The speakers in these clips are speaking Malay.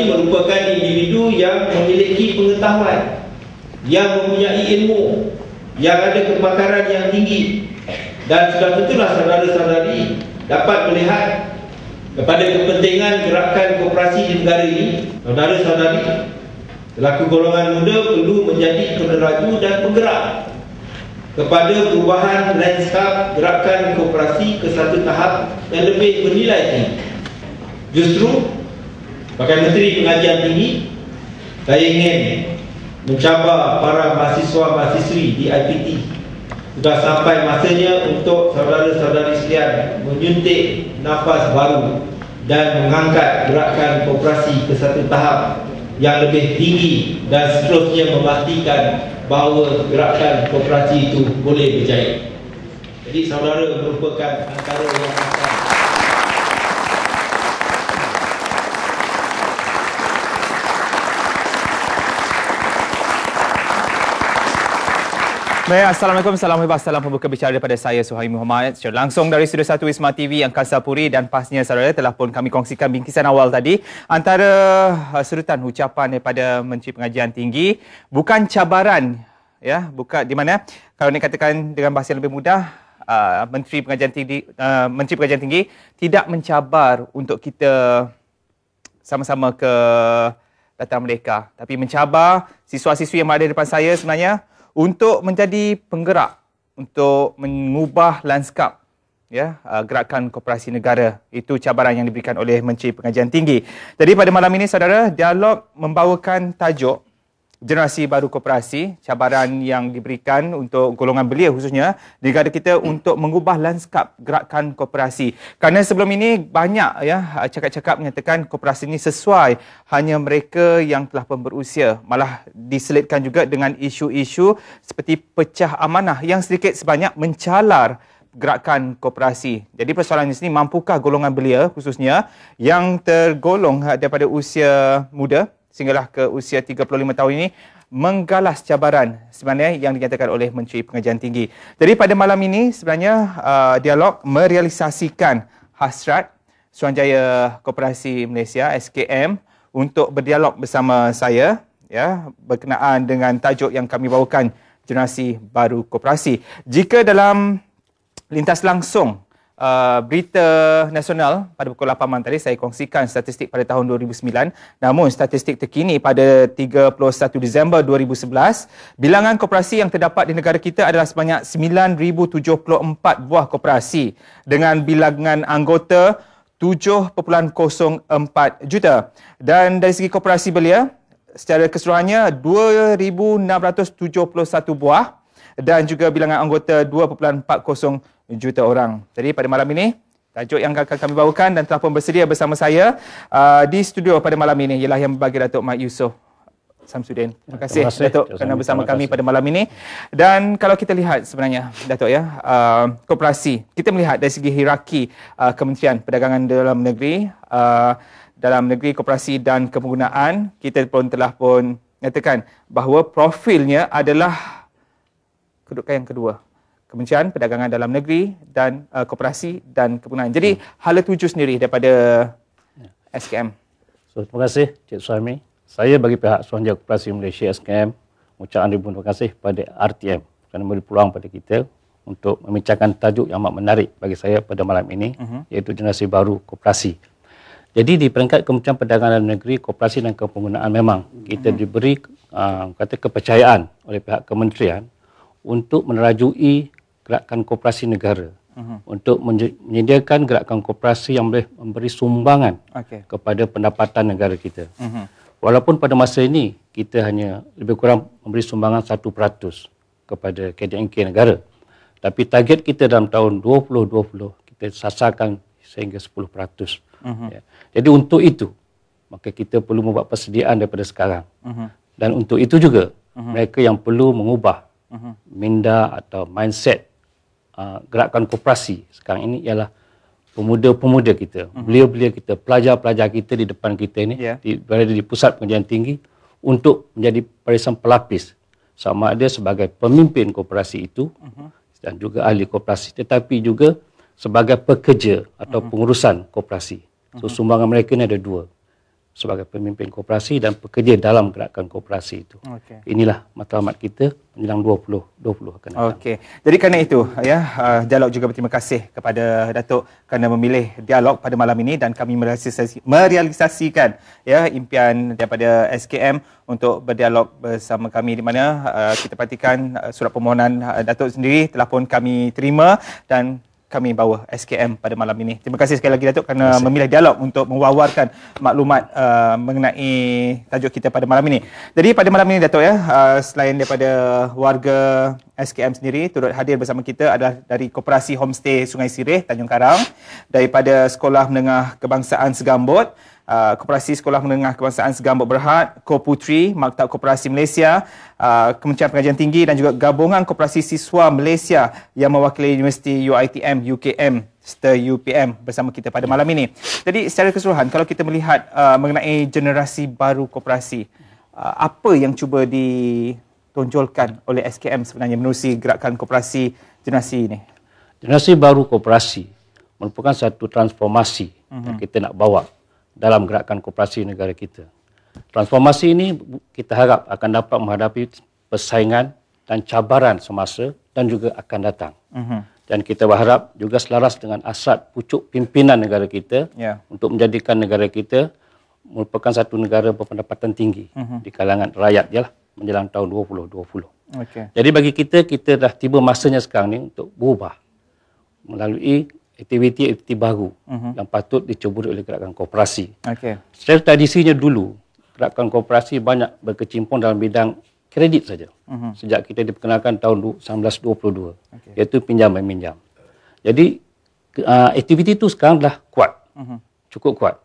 ini merupakan individu yang memiliki pengetahuan, yang mempunyai ilmu, yang ada kepakaran yang tinggi. Dan sudah tentulah saudara-saudari dapat melihat kepada kepentingan gerakan koperasi di negara ini, saudara-saudari selaku golongan muda perlu menjadi peneraju dan penggerak kepada perubahan lanskap gerakan koperasi ke satu tahap yang lebih bernilai tinggi. Justru sebagai Menteri Pengajian Tinggi, saya ingin mencabar para mahasiswa-mahasiswi di IPT. Sudah sampai masanya untuk saudara-saudari sekalian menyuntik nafas baru dan mengangkat gerakan koperasi ke satu tahap yang lebih tinggi dan seterusnya memastikan bahawa gerakan koperasi itu boleh berjaya. Jadi saudara merupakan antara yang akan. Baik, Assalamualaikum, salam hebat, salam pembuka bicara daripada saya Suhaimi Muhammad secara langsung dari Studio 1 Wisma TV Angkasa Puri, dan pastinya saudara telah pun kami kongsikan bingkisan awal tadi antara serutan ucapan daripada Menteri Pengajian Tinggi, bukan cabaran, ya, bukan di mana kalau nak katakan dengan bahasa yang lebih mudah, Menteri Pengajian Tinggi tidak mencabar untuk kita sama-sama ke Dataran Merdeka, tapi mencabar siswa-siswi yang berada di depan saya sebenarnya untuk menjadi penggerak untuk mengubah lanskap, ya, gerakan koperasi negara. Itu cabaran yang diberikan oleh Menteri Pengajian Tinggi. Jadi pada malam ini saudara, dialog membawakan tajuk Generasi Baru Koperasi, cabaran yang diberikan untuk golongan belia khususnya di negara kita untuk mengubah lanskap gerakan koperasi. Kerana sebelum ini banyak, ya, cakap-cakap menyatakan koperasi ini sesuai hanya mereka yang telah pun berusia. Malah diselitkan juga dengan isu-isu seperti pecah amanah yang sedikit sebanyak mencalar gerakan koperasi. Jadi persoalan di sini, mampukah golongan belia khususnya yang tergolong daripada usia muda sehinggalah ke usia 35 tahun ini menggalas cabaran sebenarnya yang dinyatakan oleh Menteri Pengajian Tinggi. Jadi pada malam ini sebenarnya dialog merealisasikan hasrat Suruhanjaya Koperasi Malaysia SKM untuk berdialog bersama saya, ya, berkenaan dengan tajuk yang kami bawakan, Generasi Baru Koperasi. Jika dalam lintas langsung berita nasional pada pukul 8 malam tadi saya kongsikan statistik pada tahun 2009, namun statistik terkini pada 31 Disember 2011, bilangan koperasi yang terdapat di negara kita adalah sebanyak 9,074 buah koperasi dengan bilangan anggota 7.04 juta, dan dari segi koperasi belia secara keseluruhannya 2,671 buah dan juga bilangan anggota 2.40 juta orang. Jadi pada malam ini, tajuk yang akan kami bawakan dan telah pun bersedia bersama saya di studio pada malam ini ialah yang berbagi Datuk Mat Yusof Samsudin. Terima kasih Datuk kerana bersama kami pada malam ini. Dan kalau kita lihat sebenarnya Datuk, ya, koperasi, kita melihat dari segi hierarki Kementerian Perdagangan dalam negeri koperasi dan kepenggunaan, kita pun telah pun nyatakan bahawa profilnya adalah kedudukan yang kedua, Kementerian Perdagangan Dalam Negeri dan Koperasi dan Kepenggunaan. Jadi hala tuju sendiri daripada SKM. Terima kasih Cik Suhaimi. Saya bagi pihak Suruhanjaya Koperasi Malaysia SKM mengucapkan ribuan terima kasih kepada RTM kerana memberi peluang pada kita untuk membincangkan tajuk yang amat menarik bagi saya pada malam ini, iaitu Generasi Baru Koperasi. Jadi di peringkat Kementerian Perdagangan Dalam Negeri, Koperasi dan Kepenggunaan, memang kita diberi kepercayaan oleh pihak kementerian untuk menerajui gerakan koperasi negara, untuk menyediakan gerakan koperasi yang boleh memberi sumbangan kepada pendapatan negara kita. Walaupun pada masa ini kita hanya lebih kurang memberi sumbangan 1% kepada KDNK negara, tapi target kita dalam tahun 2020 kita sasarkan sehingga 10%. Ya. Jadi untuk itu maka kita perlu membuat persediaan daripada sekarang. Dan untuk itu juga mereka yang perlu mengubah minda atau mindset gerakan koperasi sekarang ini ialah pemuda-pemuda kita, belia-belia kita, pelajar-pelajar kita di depan kita ini, berada di pusat pengajian tinggi untuk menjadi barisan pelapis, sama ada sebagai pemimpin koperasi itu dan juga ahli koperasi, tetapi juga sebagai pekerja atau pengurusan koperasi. So sumbangan mereka ini ada dua. sebagai pemimpin koperasi dan pekerja dalam gerakan koperasi itu. Okey. Inilah matlamat kita menjelang 2020 akan datang. Okey. Jadi kerana itu ya, Dialog juga berterima kasih kepada Datuk kerana memilih Dialog pada malam ini dan kami merealisasikan ya impian daripada SKM untuk berdialog bersama kami, di mana kita perhatikan surat permohonan Datuk sendiri telah pun kami terima dan kami bawa SKM pada malam ini. Terima kasih sekali lagi Datuk kerana memilih Dialog untuk mewawarkan maklumat mengenai tajuk kita pada malam ini. Jadi pada malam ini Datuk ya, selain daripada warga SKM sendiri, turut hadir bersama kita adalah dari Koperasi Homestay Sungai Sirih, Tanjung Karang, daripada Sekolah Menengah Kebangsaan Segambut, Koperasi Sekolah Menengah Kebangsaan Segambut Berhad, Koputri, Maktab Koperasi Malaysia, Kementerian Pengajian Tinggi dan juga Gabungan Koperasi Siswa Malaysia yang mewakili Universiti UiTM, UKM serta UPM bersama kita pada malam ini. Jadi secara keseluruhan, kalau kita melihat mengenai generasi baru koperasi, apa yang cuba ditonjolkan oleh SKM sebenarnya menerusi gerakan koperasi generasi ini? Generasi baru koperasi merupakan satu transformasi yang kita nak bawa dalam gerakan koperasi negara kita. Transformasi ini kita harap akan dapat menghadapi persaingan dan cabaran semasa dan juga akan datang. Dan kita berharap juga selaras dengan hasrat pucuk pimpinan negara kita untuk menjadikan negara kita merupakan satu negara berpendapatan tinggi di kalangan rakyat lah menjelang tahun 2020. Jadi bagi kita dah tiba masanya sekarang ni untuk berubah melalui aktiviti-aktiviti baru yang patut diceburi oleh gerakan koperasi. Secara tradisinya dulu, gerakan koperasi banyak berkecimpung dalam bidang kredit saja. Sejak kita diperkenalkan tahun 1922, iaitu pinjam meminjam. Jadi aktiviti itu sekarang dah kuat, cukup kuat.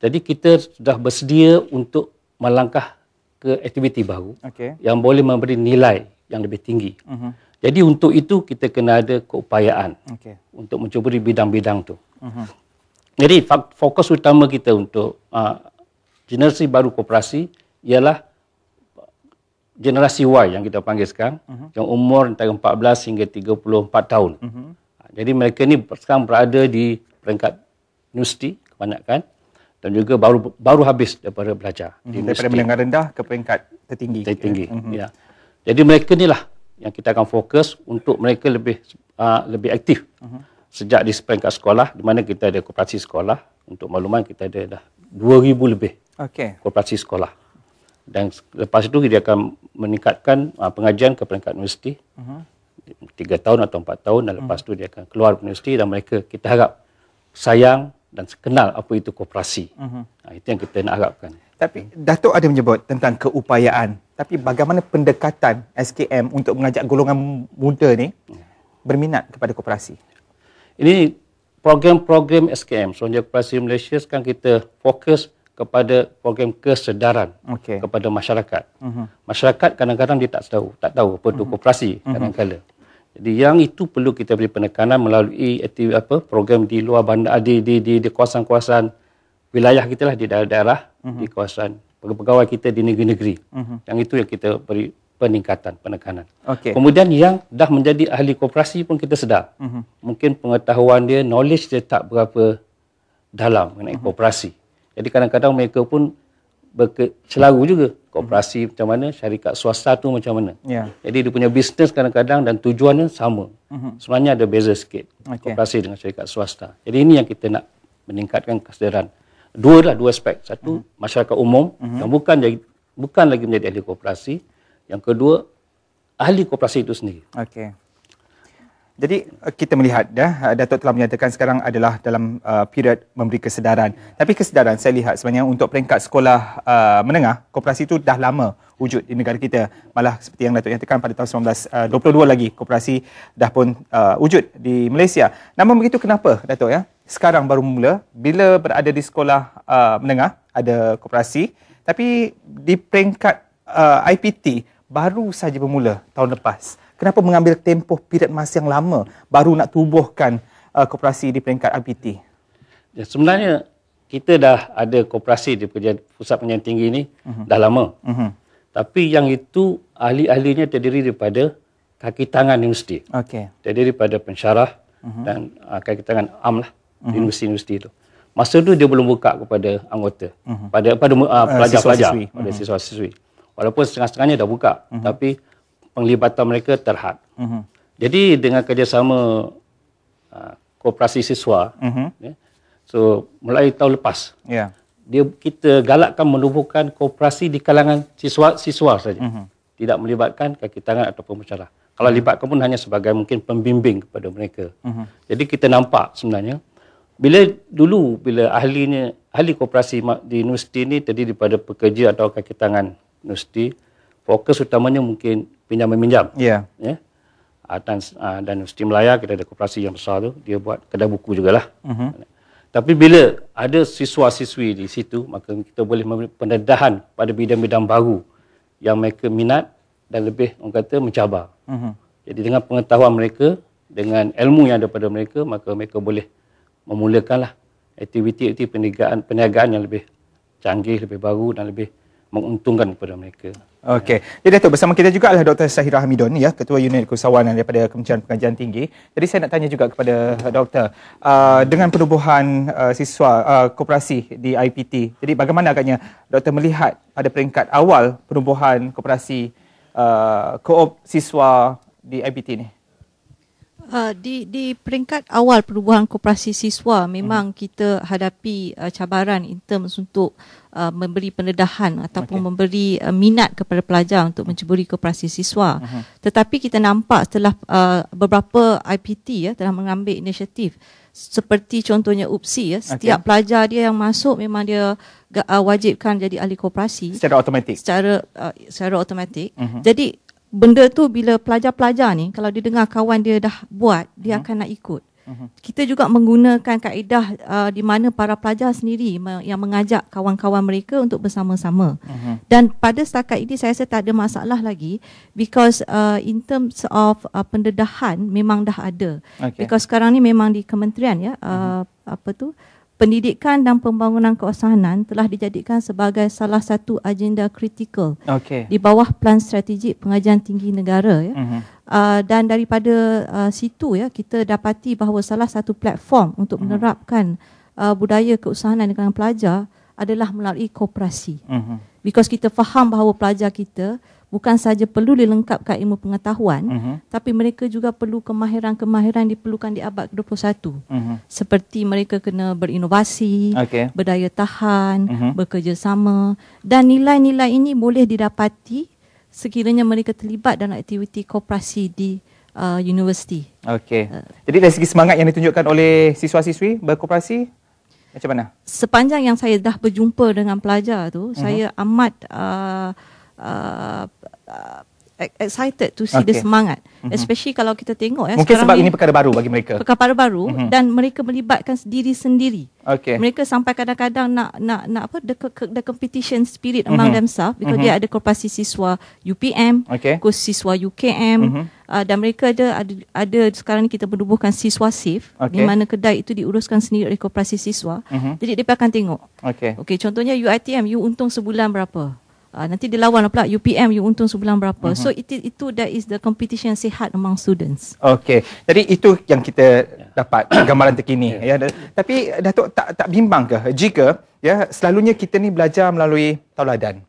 Jadi kita sudah bersedia untuk melangkah ke aktiviti baru yang boleh memberi nilai yang lebih tinggi. Jadi untuk itu kita kena ada keupayaan untuk mencuburi bidang-bidang tu. Jadi fokus utama kita untuk generasi baru koperasi ialah generasi Y yang kita panggil sekarang, yang umur antara 14 hingga 34 tahun. Jadi mereka ni sekarang berada di peringkat universiti kebanyakan dan juga baru habis daripada belajar di daripada menengah rendah ke peringkat tertinggi. Ya. Jadi mereka ni lah yang kita akan fokus untuk mereka lebih aktif sejak di peringkat sekolah, di mana kita ada koperasi sekolah. Untuk makluman kita ada dah 2,000 lebih koperasi sekolah. Dan lepas itu dia akan meningkatkan pengajian ke peringkat universiti 3 tahun atau 4 tahun, dan lepas itu dia akan keluar dari universiti dan mereka kita harap sayang dan kenal apa itu koperasi. Itu yang kita nak harapkan. Tapi Datuk ada menyebut tentang keupayaan. Tapi bagaimana pendekatan SKM untuk mengajak golongan muda ni berminat kepada koperasi? Ini program-program SKM, Suruhanjaya Koperasi Malaysia, sekarang kita fokus kepada program kesedaran kepada masyarakat. Masyarakat kadang-kadang dia tak tahu apa itu koperasi kadang-kadang. Jadi yang itu perlu kita beri penekanan melalui program di luar bandar, di kawasan-kawasan wilayah kita lah, di daerah-daerah, di kawasan pegawai kita di negeri-negeri. Yang itu yang kita beri penekanan. Kemudian yang dah menjadi ahli koperasi pun kita sedar. Mungkin pengetahuan dia, knowledge dia tak berapa dalam mengenai koperasi. Jadi kadang-kadang mereka pun bercelaru juga. Koperasi macam mana, syarikat swasta tu macam mana. Jadi dia punya bisnes kadang-kadang dan tujuannya sama. Sebenarnya ada beza sikit. Koperasi dengan syarikat swasta. Jadi ini yang kita nak meningkatkan kesedaran. Dua aspek. Satu, masyarakat umum yang bukan lagi menjadi ahli koperasi. Yang kedua, ahli koperasi itu sendiri. Jadi kita melihat Datuk telah menyatakan sekarang adalah dalam period memberi kesedaran. Tapi kesedaran saya lihat sebenarnya untuk peringkat sekolah menengah, koperasi itu dah lama wujud di negara kita. Malah seperti yang Datuk nyatakan pada tahun 1922 lagi koperasi dah pun wujud di Malaysia. Namun begitu kenapa Datuk sekarang baru mula bila berada di sekolah menengah ada koperasi, tapi di peringkat IPT baru saja bermula tahun lepas. Kenapa mengambil tempoh period masa yang lama baru nak tubuhkan koperasi di peringkat IPT? Ya, sebenarnya kita dah ada koperasi di pusat pengajian tinggi ini dah lama. Tapi yang itu ahli-ahlinya terdiri daripada kaki tangan universiti. Terdiri daripada pensyarah dan kaki tangan am lah di universiti-universiti itu. Masa tu dia belum buka kepada anggota, pada pelajar-pelajar, siswa-siswi. pada siswa-siswi. Walaupun setengah-setengahnya dah buka, tapi penglibatan mereka terhad. Jadi dengan kerjasama koperasi siswa, so mulai tahun lepas, kita galakkan menubuhkan koperasi di kalangan siswa saja. Tidak melibatkan kaki tangan ataupun pensyarah. Kalau libatkan pun hanya sebagai mungkin pembimbing kepada mereka. Jadi kita nampak sebenarnya, bila ahli koperasi di universiti ini terdiri daripada pekerja atau kaki tangan universiti, fokus utamanya mungkin pinjam-meminjam. Ya. Dan Universiti Melaya, kita ada koperasi yang besar tu, dia buat kedai buku jugalah. Tapi bila ada siswa-siswi di situ, maka kita boleh memberi pendedahan pada bidang-bidang baru yang mereka minat dan lebih, orang kata, mencabar. Jadi dengan pengetahuan mereka, dengan ilmu yang ada pada mereka, maka mereka boleh memulakanlah aktiviti perniagaan yang lebih canggih, lebih baru dan lebih menguntungkan kepada mereka. Okey. Jadi Datuk, bersama kita juga adalah Dr. Sahira Hamidon, ya, Ketua Unit Keusahawanan daripada Kementerian Pengajian Tinggi. Jadi saya nak tanya juga kepada Doktor, dengan penubuhan siswa koperasi di IPT, jadi bagaimana agaknya Doktor melihat pada peringkat awal penubuhan koperasi koop siswa di IPT ni? Di peringkat awal perubahan koperasi siswa memang kita hadapi cabaran in terms untuk memberi pendedahan ataupun memberi minat kepada pelajar untuk menceburi koperasi siswa. Tetapi kita nampak setelah beberapa IPT telah mengambil inisiatif seperti contohnya UPSI, setiap pelajar dia yang masuk memang dia wajibkan jadi ahli koperasi secara automatik. Secara automatik. Jadi benda tu bila pelajar-pelajar ni kalau dia dengar kawan dia dah buat, dia akan nak ikut. Kita juga menggunakan kaedah di mana para pelajar sendiri yang mengajak kawan-kawan mereka untuk bersama-sama. Dan pada setakat ini saya rasa tak ada masalah lagi, because in terms of pendedahan memang dah ada. Because sekarang ni memang di kementerian pendidikan dan pembangunan keusahanan telah dijadikan sebagai salah satu agenda kritikal di bawah Plan Strategik Pengajian Tinggi Negara. Dan daripada situ kita dapati bahawa salah satu platform untuk menerapkan budaya keusahanan dengan pelajar adalah melalui koperasi. Because kita faham bahawa pelajar kita bukan saja perlu dilengkapkan ilmu pengetahuan, tapi mereka juga perlu kemahiran-kemahiran diperlukan di abad ke-21. Seperti mereka kena berinovasi, berdaya tahan, bekerjasama, dan nilai-nilai ini boleh didapati sekiranya mereka terlibat dalam aktiviti koperasi di universiti. Jadi dari segi semangat yang ditunjukkan oleh siswa-siswi berkoperasi, macam mana? Sepanjang yang saya dah berjumpa dengan pelajar tu, saya amat excited to see the semangat, especially kalau kita tengok mungkin sebab ini perkara baru bagi mereka, perkara baru, dan mereka melibatkan diri sendiri. Mereka sampai kadang-kadang nak the competition spirit among themselves, because dia ada koperasi siswa UPM, kurs siswa UKM, dan mereka ada sekarang ni kita menubuhkan siswa safe, di mana kedai itu diuruskan sendiri oleh koperasi siswa. Jadi mereka akan tengok. Contohnya UiTM, you untung sebulan berapa? Nanti dia lawan pula UPM, you untung sebulan berapa. So itu that is the competition sihat among students. Jadi itu yang kita dapat gambaran terkini. Tapi Datuk tak bimbang ke jika selalunya kita ni belajar melalui tauladan,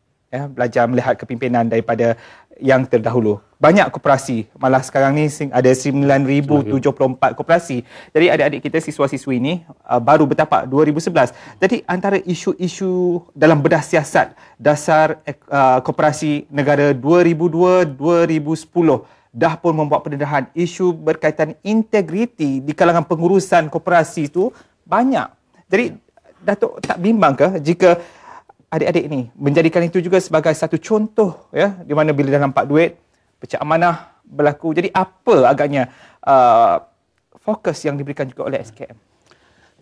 belajar melihat kepimpinan daripada yang terdahulu. Banyak koperasi, malah sekarang ni ada 9,074 koperasi. Jadi adik-adik kita, siswa-siswi ini baru bertapak 2011. Jadi antara isu-isu dalam bedah siasat dasar koperasi negara 2002-2010 dah pun membuat pendedahan isu berkaitan integriti di kalangan pengurusan koperasi itu banyak. Jadi Datuk tak bimbang ke jika adik-adik ini menjadikan itu juga sebagai satu contoh di mana bila dah nampak duit, pecah amanah berlaku. Jadi apa agaknya fokus yang diberikan juga oleh SKM?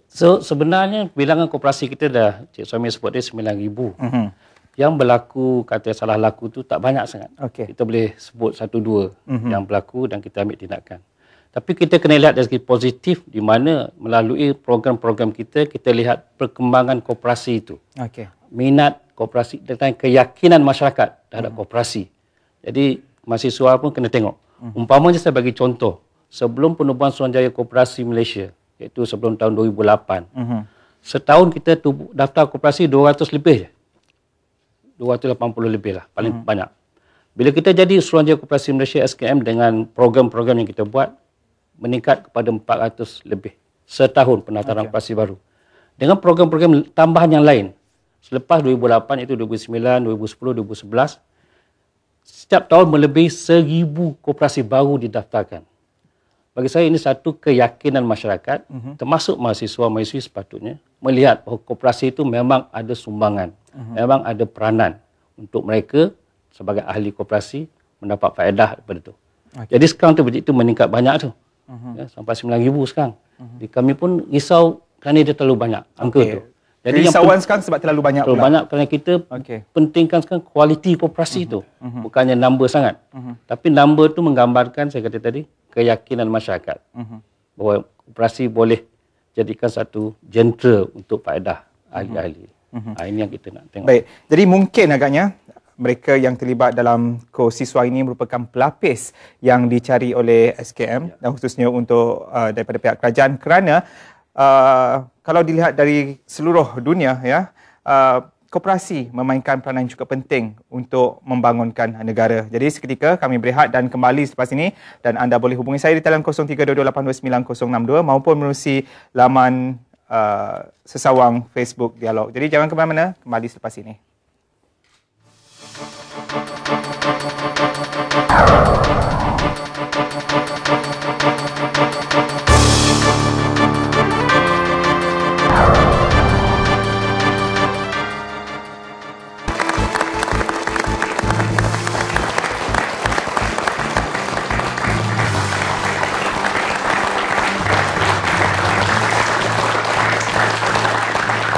So sebenarnya bilangan koperasi kita dah, Cik Suhaimi sebut dia 9,000. Yang berlaku, kata salah laku tu tak banyak sangat. Kita boleh sebut 1-2 yang berlaku dan kita ambil tindakan. Tapi kita kena lihat dari segi positif, di mana melalui program-program kita lihat perkembangan koperasi itu. Minat koperasi dan keyakinan masyarakat terhadap koperasi. Jadi mahasiswa pun kena tengok. Umpamanya saya bagi contoh, sebelum penubuhan Suruhanjaya Koperasi Malaysia, iaitu sebelum tahun 2008, Setahun kita daftar koperasi 200 lebih je. 280 lebih lah, paling banyak. Bila kita jadi Suruhanjaya Koperasi Malaysia SKM dengan program-program yang kita buat, meningkat kepada 400 lebih. Setahun pendaftaran koperasi baru. Dengan program-program tambahan yang lain, selepas 2008 iaitu 2009, 2010, 2011, setiap tahun melebihi 1000 koperasi baru didaftarkan. Bagi saya ini satu keyakinan masyarakat, termasuk mahasiswa-mahasiswi sepatutnya, melihat bahawa koperasi itu memang ada sumbangan, memang ada peranan untuk mereka sebagai ahli koperasi mendapat faedah daripada itu. Jadi sekarang tu begitu meningkat banyak tu. Ya, sampai 9,000 sekarang. Jadi kami pun risau kerana dia terlalu banyak angka tu. Jadi risauan sekarang sebab terlalu banyak pula. Terlalu banyak kerana kita pentingkan sekarang kualiti koperasi tu. Bukannya number sangat. Tapi number tu menggambarkan, saya kata tadi, keyakinan masyarakat. Bahawa koperasi boleh jadikan satu jentera untuk faedah ahli-ahli. Ini yang kita nak tengok. Baik. Jadi mungkin agaknya mereka yang terlibat dalam kos siswa ini merupakan pelapis yang dicari oleh SKM dan khususnya untuk daripada pihak kerajaan kerana kalau dilihat dari seluruh dunia ya, koperasi memainkan peranan yang cukup penting untuk membangunkan negara. Jadi seketika kami berehat dan kembali selepas ini, dan anda boleh hubungi saya di talian 0322829062 maupun menerusi laman sesawang Facebook Dialog. Jadi jangan ke mana-mana, kembali selepas ini.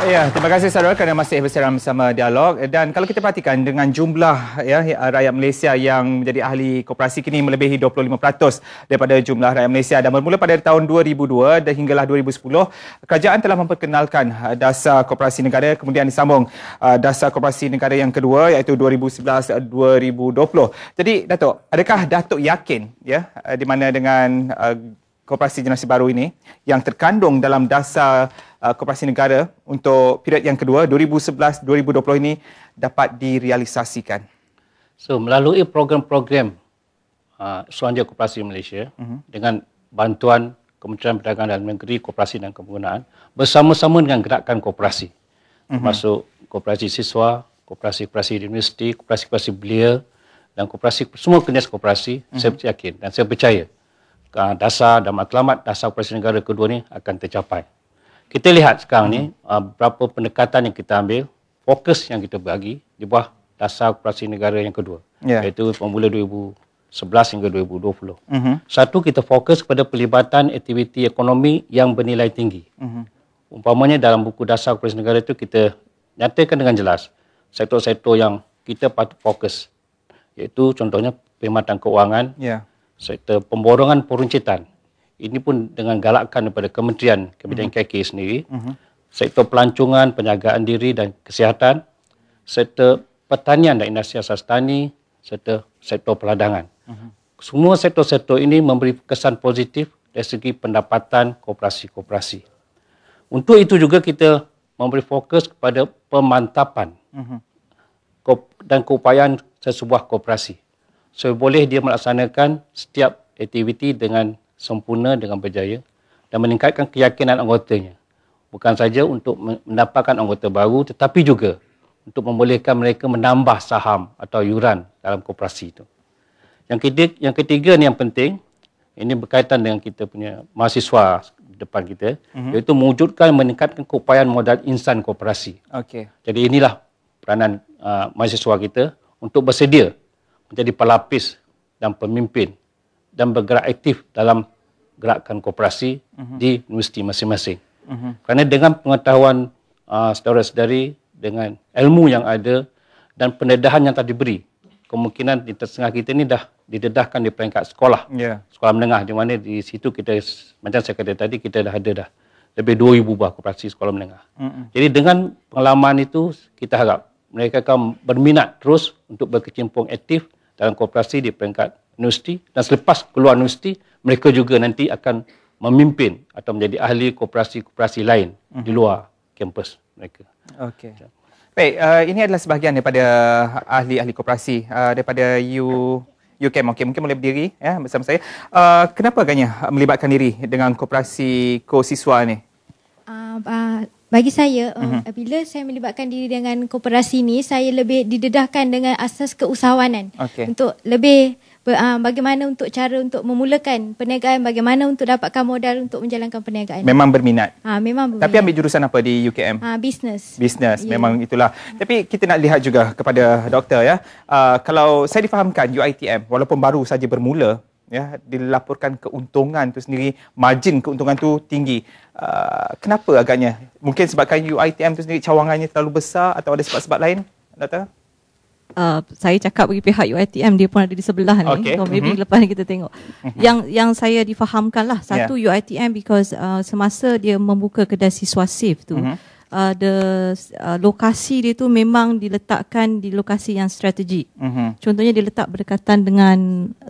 Ya, terima kasih saudara kerana masih bersama bersama Dialog. Dan kalau kita perhatikan dengan jumlah ya rakyat Malaysia yang menjadi ahli koperasi kini melebihi 25% daripada jumlah rakyat Malaysia, dan bermula pada tahun 2002 dan hinggalah 2010, kerajaan telah memperkenalkan dasar koperasi negara, kemudian disambung dasar koperasi negara yang kedua iaitu 2011-2020. Jadi Datuk, adakah Datuk yakin ya di mana dengan koperasi generasi baru ini yang terkandung dalam dasar koperasi negara untuk period yang kedua 2011-2020 ini dapat direalisasikan? So, melalui program-program Suruhanjaya Koperasi Malaysia dengan bantuan Kementerian Perdagangan Dalam Negeri, Koperasi dan Kepenggunaan bersama-sama dengan gerakan koperasi, termasuk koperasi siswa, koperasi-koperasi di universiti, koperasi-koperasi belia dan koperasi, semua jenis koperasi, saya yakin dan saya percaya dasar dan matlamat dasar koperasi negara kedua ni akan tercapai. Kita lihat sekarang ni berapa pendekatan yang kita ambil, fokus yang kita bagi di bawah dasar koperasi negara yang kedua, iaitu pemula 2011 hingga 2020. Satu, kita fokus kepada pelibatan aktiviti ekonomi yang bernilai tinggi. Umpamanya dalam buku dasar koperasi negara itu kita nyatakan dengan jelas sektor-sektor yang kita patut fokus, iaitu contohnya perkhidmatan keuangan, sektor pemborongan peruncitan. Ini pun dengan galakan daripada Kementerian Kabinet KK sendiri. Sektor pelancongan, penjagaan diri dan kesihatan, sektor pertanian dan industri asas tani, serta sektor peladangan. Semua sektor-sektor ini memberi kesan positif dari segi pendapatan koperasi-koperasi. Untuk itu juga kita memberi fokus kepada pemantapan dan keupayaan sesebuah koperasi. So, boleh dia melaksanakan setiap aktiviti dengan sempurna, dengan berjaya dan meningkatkan keyakinan anggotanya. Bukan saja untuk mendapatkan anggota baru, tetapi juga untuk membolehkan mereka menambah saham atau yuran dalam koperasi itu. Yang ketiga ni yang penting, ini berkaitan dengan kita punya mahasiswa depan kita, iaitu mewujudkan meningkatkan keupayaan modal insan koperasi. Jadi inilah peranan mahasiswa kita untuk bersedia menjadi pelapis dan pemimpin dan bergerak aktif dalam gerakan koperasi di universiti masing-masing. Kerana dengan pengetahuan saudara-saudari, dengan ilmu yang ada dan pendedahan yang telah diberi, kemungkinan di tengah kita ni dah didedahkan di peringkat sekolah, sekolah menengah, di mana di situ kita, macam saya kata tadi, kita dah ada lebih 2,000 buah koperasi sekolah menengah. Jadi dengan pengalaman itu, kita harap mereka akan berminat terus untuk berkecimpung aktif dalam koperasi di peringkat universiti, dan selepas keluar universiti, mereka juga nanti akan memimpin atau menjadi ahli koperasi-koperasi lain di luar kampus mereka. Okey. Baik, ini adalah sebahagian daripada ahli-ahli koperasi daripada UCAM. Okey, mungkin boleh berdiri ya bersama saya. Kenapa agaknya melibatkan diri dengan koperasi kosiswa ni? Bagi saya, bila saya melibatkan diri dengan koperasi ni, saya lebih didedahkan dengan asas keusahawanan. Untuk lebih bagaimana untuk cara untuk memulakan perniagaan, bagaimana untuk dapatkan modal untuk menjalankan perniagaan. Memang berminat. Memang berminat. Tapi ambil jurusan apa di UKM? Business. Business, memang itulah. Tapi kita nak lihat juga kepada doktor ya. Kalau saya difahamkan UiTM walaupun baru saja bermula ya, dilaporkan keuntungan tu sendiri, margin keuntungan tu tinggi. Kenapa agaknya? Mungkin sebabkan UiTM tu sendiri cawangannya terlalu besar atau ada sebab-sebab lain, doktor? Saya cakap bagi pihak UiTM, dia pun ada di sebelah ni. So maybe lepas ni kita tengok. Yang saya difahamkan lah, satu UiTM because semasa dia membuka kedai Siswa Safe tu, lokasi dia tu memang diletakkan di lokasi yang strategik. Contohnya dia letak berdekatan dengan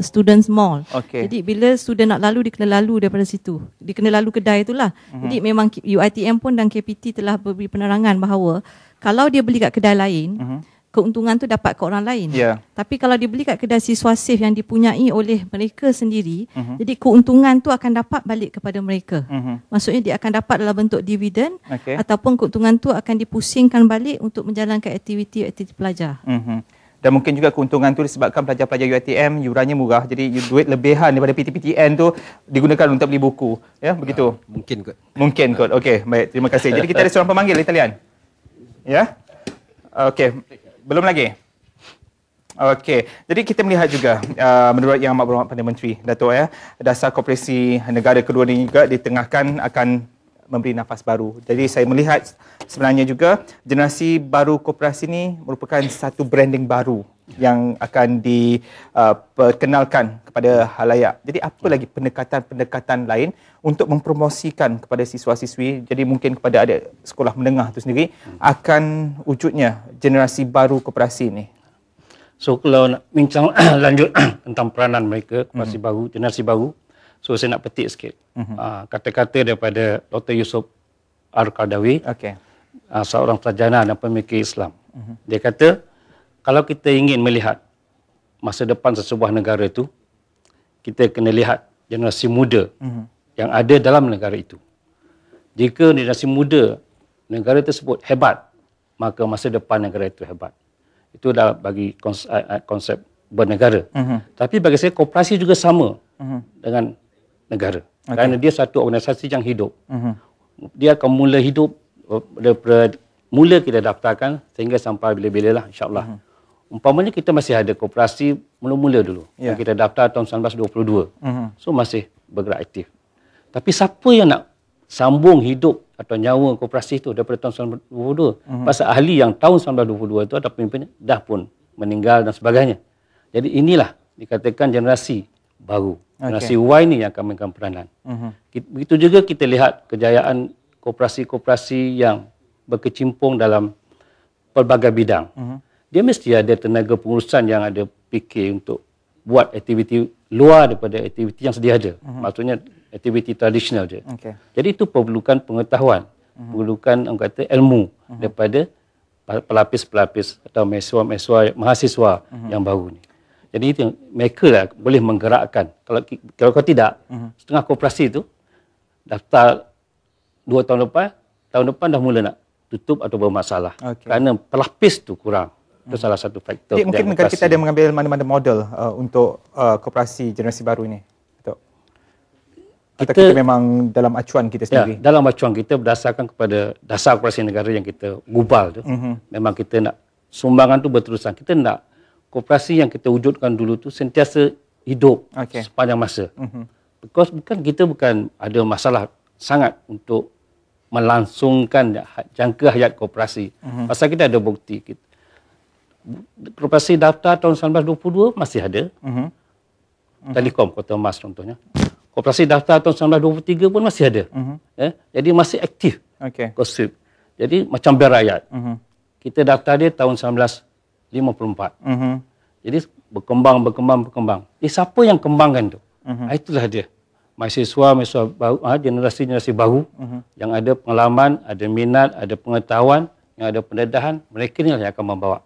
Students Mall. Jadi bila student nak lalu, dia kena lalu daripada situ. Dia kena lalu kedai itulah. Jadi memang UiTM pun dan KPT telah beri penerangan bahawa kalau dia beli kat kedai lain, keuntungan tu dapat ke orang lain. Tapi kalau dia beli kat kedai Siswa Safe yang dipunyai oleh mereka sendiri, jadi keuntungan tu akan dapat balik kepada mereka. Maksudnya dia akan dapat dalam bentuk dividen, ataupun keuntungan tu akan dipusingkan balik untuk menjalankan aktiviti-aktiviti pelajar. Dan mungkin juga keuntungan tu disebabkan pelajar-pelajar UiTM yurannya murah, jadi duit lebihan daripada PTPTN tu digunakan untuk beli buku. Ya, begitu? Mungkin kot. Mungkin kot. Okey, baik. Terima kasih. Jadi kita ada seorang pemanggil Italian. Ya? Okey. Belum lagi? Okey. Jadi kita melihat juga menurut Yang Amat Berhormat Perdana Menteri Dato' dasar koperasi negara kedua ini juga ditengahkan akan memberi nafas baru. Jadi saya melihat sebenarnya juga generasi baru koperasi ini merupakan satu branding baru yang akan diperkenalkan kepada halayak. Jadi apa lagi pendekatan-pendekatan lain untuk mempromosikan kepada siswa-siswi, jadi mungkin kepada adik sekolah menengah itu sendiri, akan wujudnya generasi baru koperasi ini? So kalau nak bincang lanjut tentang peranan mereka, koperasi baru, generasi baru, so saya nak petik sikit kata-kata daripada Dr. Yusof Al-Qaradawi, seorang sarjana dan pemikir Islam. Dia kata, kalau kita ingin melihat masa depan sesebuah negara itu, kita kena lihat generasi muda yang ada dalam negara itu. Jika generasi muda negara tersebut hebat, maka masa depan negara itu hebat. Itu dah bagi konsep bernegara. Tapi bagi saya, koperasi juga sama dengan negara. Kerana dia satu organisasi yang hidup. Dia akan mula hidup daripada mula kita daftarkan sehingga sampai bila-bila lah, insyaAllah. Umpamanya kita masih ada koperasi mula-mula dulu. Yang kita daftar tahun 1922. So masih bergerak aktif. Tapi siapa yang nak sambung hidup atau nyawa koperasi itu daripada tahun 1922? Pasal ahli yang tahun 1922 itu ada pemimpin dah pun meninggal dan sebagainya. Jadi inilah dikatakan generasi baru. Generasi Y ni yang akan mainkan peranan. Begitu juga kita lihat kejayaan koperasi-koperasi yang berkecimpung dalam pelbagai bidang. Dia mesti ada tenaga pengurusan yang ada fikir untuk buat aktiviti luar daripada aktiviti yang sedia ada. Maksudnya aktiviti tradisional je. Jadi itu perlukan pengetahuan, perlukan orang kata ilmu daripada pelapis-pelapis atau mahasiswa yang baru ni. Jadi itu mereka lah boleh menggerakkan. Kalau tidak, setengah koperasi itu daftar 2 tahun depan dah mula nak tutup atau bermasalah. Kerana pelapis tu kurang. Itu salah satu faktor. Jadi mungkin negara kita ada mengambil mana-mana model untuk koperasi generasi baru ini? Atau kita memang dalam acuan kita sendiri? Dalam acuan kita berdasarkan kepada dasar koperasi negara yang kita gubal tu. Memang kita nak sumbangan tu berterusan. Kita nak koperasi yang kita wujudkan dulu tu sentiasa hidup sepanjang masa. Because kita bukan ada masalah sangat untuk melangsungkan jangka hayat koperasi. Pasal kita ada bukti. Koperasi daftar tahun 1922 masih ada. Telekom Kota Mas contohnya. Koperasi daftar tahun 1923 pun masih ada. Jadi masih aktif. Kosip. Jadi macam Ber Rakyat. Kita daftar dia tahun 1954. Jadi berkembang. Siapa yang kembangkan tu? Itulah dia. mahasiswa baru, generasi baru yang ada pengalaman, ada minat, ada pengetahuan, yang ada pendedahan, mereka ni yang akan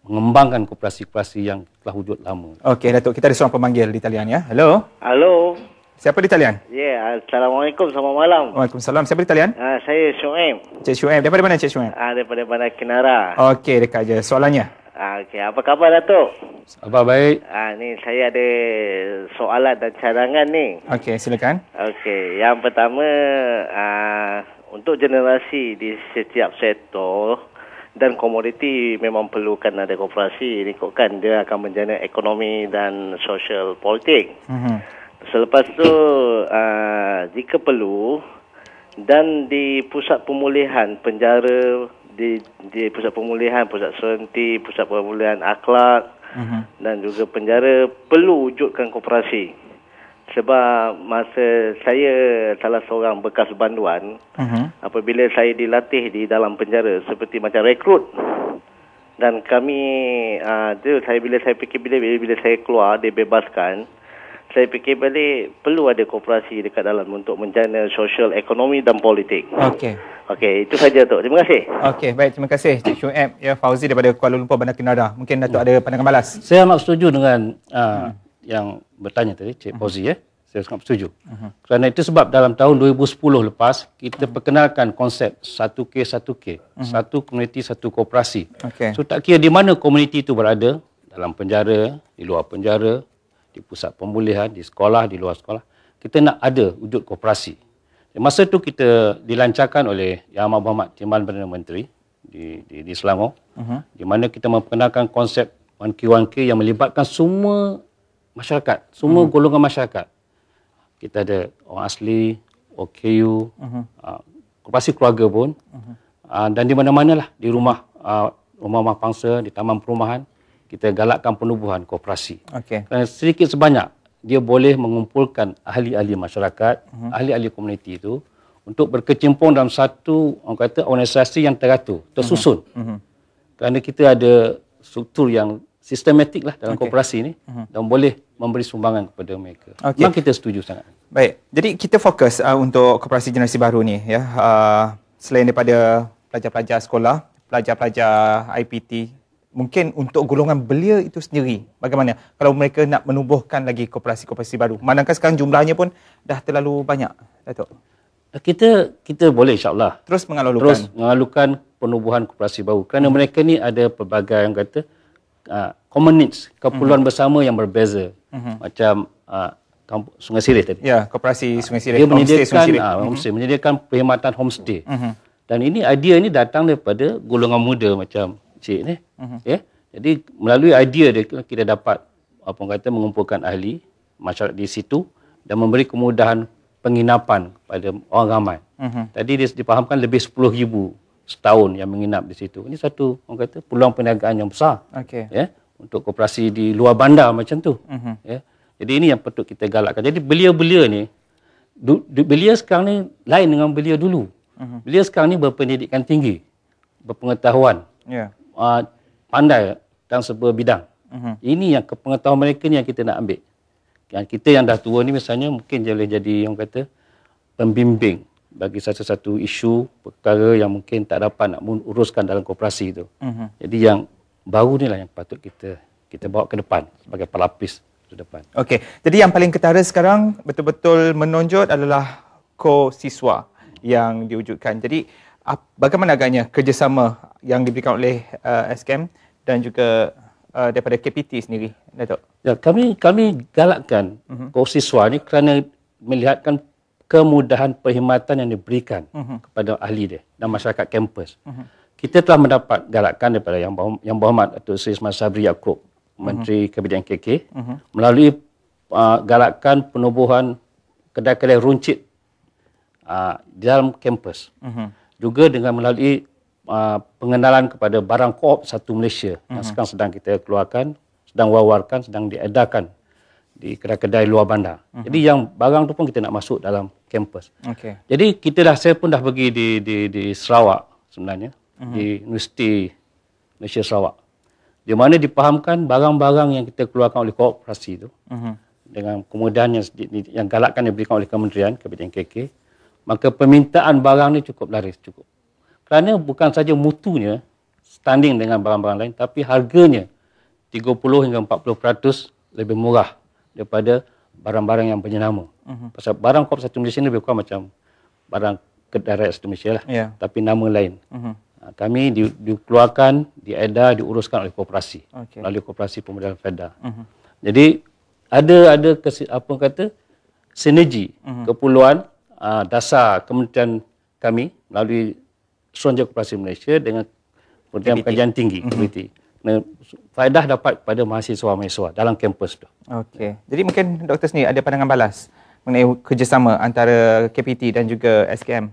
mengembangkan koperasi-koperasi yang telah wujud lama. Okey, Datuk, kita ada seorang pemanggil di talian ya. Hello. Halo. Siapa di talian? Ya, Assalamualaikum, selamat malam. Waalaikumsalam. Siapa di talian? Saya Syuaib. Cik Syuaib. Daripada mana Cik Syuaib? Daripada Bandar Kenara. Okey, dekat je. Soalannya? Okey, apa khabar Datuk? Khabar baik. Ni saya ada soalan dan cadangan ni. Okey, silakan. Okey, yang pertama, untuk generasi di setiap sektor dan komoditi memang perlukan ada koperasi. Ikutkan dia akan menjana ekonomi dan sosial politik. Selepas tu, jika perlu, dan di pusat pemulihan penjara, di pusat pemulihan, pusat senti, pusat pemulihan akhlak dan juga penjara, perlu wujudkan koperasi. Sebab masa saya salah seorang bekas banduan, apabila saya dilatih di dalam penjara seperti macam rekrut, dan kami bila saya keluar dibebaskan, saya fikir balik perlu ada koperasi dekat dalam untuk menjana sosial, ekonomi dan politik. Okey, itu saja Tok. Terima kasih. Okey, baik, terima kasih Cik Syuaib ya, Fauzi daripada Kuala Lumpur, Bandar Kenara. Mungkin Datuk ada pandangan balas. Saya amat setuju dengan yang bertanya tadi, Cik Fauzi ya. Saya sangat setuju. Kerana itu sebab dalam tahun 2010 lepas kita perkenalkan konsep 1K, satu komuniti, satu koperasi. So tak kira di mana komuniti itu berada, dalam penjara, di luar penjara, di pusat pemulihan, di sekolah, di luar sekolah, kita nak ada wujud koperasi. Masa itu kita dilancarkan oleh Yang Amat Berhormat Timbalan Perdana Menteri di Selangor, di mana kita memperkenalkan konsep 1K yang melibatkan semua masyarakat, semua golongan masyarakat. Kita ada orang asli, OKU, koperasi keluarga pun, dan di mana-mana lah, di rumah pangsa, di taman perumahan, kita galakkan penubuhan koperasi. Kerana sedikit sebanyak dia boleh mengumpulkan ahli-ahli masyarakat, ahli-ahli komuniti itu untuk berkecimpung dalam satu organisasi yang teratur, tersusun. Kerana kita ada struktur yang sistematik lah dalam koperasi ini dan boleh memberi sumbangan kepada mereka. Memang kita setuju sangat. Baik, jadi kita fokus untuk koperasi generasi baru ni ya. Selain daripada pelajar-pelajar sekolah, pelajar-pelajar IPT, mungkin untuk golongan belia itu sendiri, bagaimana kalau mereka nak menubuhkan lagi koperasi-koperasi baru? Manakah sekarang jumlahnya pun dah terlalu banyak, Datuk? Kita boleh insya-Allah terus mengalurkan penubuhan koperasi baru. Kerana mereka ni ada pelbagai yang kata common needs, keperluan bersama yang berbeza. Macam Sungai Sirih tadi. Ya, koperasi Sungai Sirih. Dia menyediakan perkhidmatan homestay. Dan ini idea ini datang daripada golongan muda macam Cik ni. Ya. Jadi melalui idea dia kita dapat mengumpulkan ahli masyarakat di situ dan memberi kemudahan penginapan pada orang ramai. Tadi dia dipahamkan lebih 10,000 setahun yang menginap di situ. Ini satu peluang perniagaan yang besar. Ya, untuk koperasi di luar bandar macam tu. Ya. Jadi ini yang patut kita galakkan. Jadi belia-belia ni, belia sekarang ni lain dengan belia dulu. Belia sekarang ni berpendidikan tinggi, berpengetahuan, pandai dalam sebuah bidang. Ini yang kepengetahuan mereka ni yang kita nak ambil. Yang kita yang dah tua ni misalnya mungkin dia boleh jadi pembimbing bagi satu-satu isu perkara yang mungkin tak dapat nak uruskan dalam koperasi itu. Jadi yang baru ni lah yang patut kita bawa ke depan sebagai pelapis ke depan. Okey. Jadi yang paling ketara sekarang betul-betul menonjol adalah ko-siswa yang diwujudkan. Jadi bagaimana agaknya kerjasama yang diberikan oleh SKM dan juga daripada KPT sendiri, Datuk? Ya, kami galakkan ko-siswa ni kerana melihatkan kemudahan perkhidmatan yang diberikan kepada ahli dia dan masyarakat kampus. Kita telah mendapat galakan daripada Yang Berhormat Datuk Seri Ismail Sabri Yaakob, Menteri Kabinet KK, melalui galakan penubuhan kedai-kedai runcit di dalam kampus. Juga dengan melalui pengenalan kepada barang koop satu Malaysia yang sekarang sedang kita keluarkan, sedang wawarkan, sedang diedarkan di kedai-kedai luar bandar. Jadi yang barang tu pun kita nak masuk dalam kampus. Jadi saya pun dah pergi di Sarawak sebenarnya, di Universiti Malaysia Sarawak, di mana dipahamkan barang-barang yang kita keluarkan oleh koperasi itu dengan kemudahan yang galakkan diberikan oleh Kementerian KK, maka permintaan barang ni cukup laris, cukup. Kerana bukan saja mutunya standing dengan barang-barang lain, tapi harganya 30 hingga 40% lebih murah daripada barang-barang yang berjenama. Pasal barang Koperasi Satu Malaysia ni lebih kurang macam barang kedai Satu Malaysia lah, tapi nama lain. Kami dikeluarkan, diedar, diuruskan oleh koperasi, melalui Koperasi Pemodalan Fedah. Jadi ada sinergi keperluan dasar kementerian kami melalui Suruhanjaya Koperasi Malaysia dengan Kementerian Pengajian Tinggi KPT. Faedah dapat pada mahasiswa-mahasiswa dalam kampus tu. Okey. Jadi mungkin doktor sendiri ada pandangan balas mengenai kerjasama antara KPT dan juga SKM?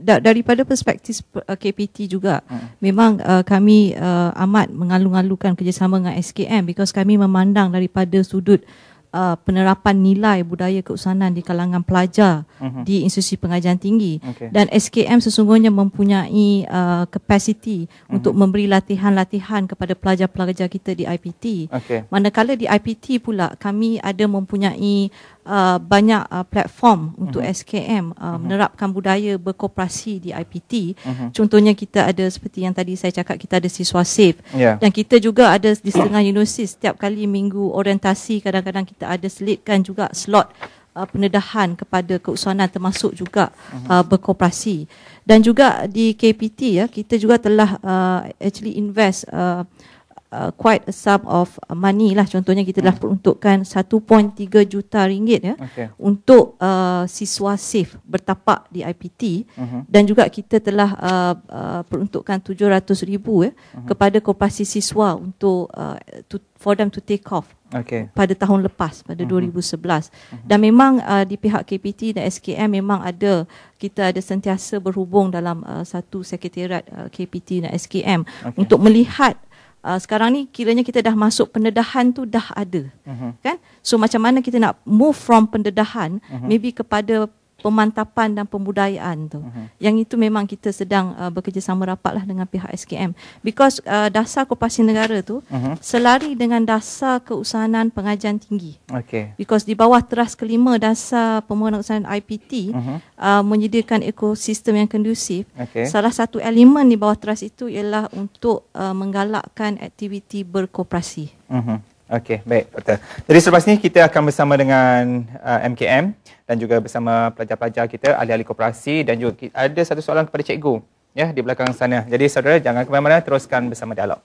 Daripada perspektif KPT juga, memang kami amat mengalu-alukan kerjasama dengan SKM because kami memandang daripada sudut penerapan nilai budaya keusahanan di kalangan pelajar di institusi pengajian tinggi. Dan SKM sesungguhnya mempunyai kapasiti untuk memberi latihan-latihan kepada pelajar-pelajar kita di IPT. Manakala di IPT pula kami ada mempunyai banyak platform untuk SKM menerapkan budaya berkoperasi di IPT. Contohnya kita ada seperti yang tadi saya cakap, kita ada siswa safe, dan kita juga ada di setengah universiti setiap kali minggu orientasi, kadang-kadang kita ada selitkan juga slot pendedahan kepada keusahanan termasuk juga berkoperasi. Dan juga di KPT kita juga telah actually invest quite a sum of money lah. Contohnya kita dah peruntukkan 1.3 juta ringgit untuk siswa safe bertapak di IPT, dan juga kita telah peruntukkan 700,000 kepada koperasi siswa untuk for them to take off pada tahun lepas, pada 2011. Dan memang di pihak KPT dan SKM memang kita ada sentiasa berhubung dalam satu sekretariat KPT dan SKM untuk melihat sekarang ni kiranya kita dah masuk pendedahan tu dah ada, kan? So macam mana kita nak move from pendedahan maybe kepada pemantapan dan pembudayaan tu. Yang itu memang kita sedang bekerjasama rapatlah dengan pihak SKM because dasar koperasi negara tu selari dengan dasar keusahanan pengajian tinggi. Because di bawah teras kelima dasar pembangunan keusahanan IPT menyediakan ekosistem yang kondusif. Salah satu elemen di bawah teras itu ialah untuk menggalakkan aktiviti berkoperasi. Okey, baik doktor. Jadi selepas ni kita akan bersama dengan MKM dan juga bersama pelajar-pelajar kita, ahli-ahli koperasi, dan juga ada satu soalan kepada cikgu di belakang sana. Jadi saudara jangan ke mana-mana, teruskan bersama dialog.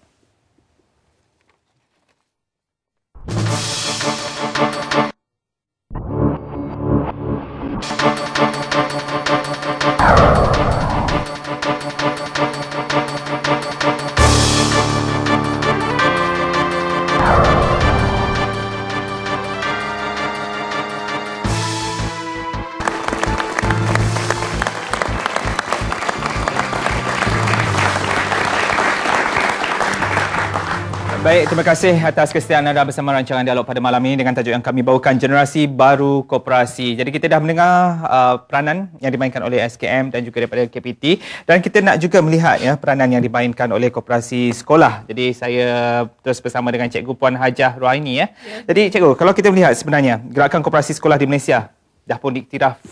Baik, terima kasih atas kesetiaan anda bersama rancangan dialog pada malam ini dengan tajuk yang kami bawakan, Generasi Baru Koperasi. Jadi kita dah mendengar peranan yang dimainkan oleh SKM dan juga daripada KPT, dan kita nak juga melihat peranan yang dimainkan oleh koperasi sekolah. Jadi saya terus bersama dengan Cikgu Puan Hajah Ruhaini. Jadi Cikgu, kalau kita melihat sebenarnya gerakan koperasi sekolah di Malaysia dah pun diiktiraf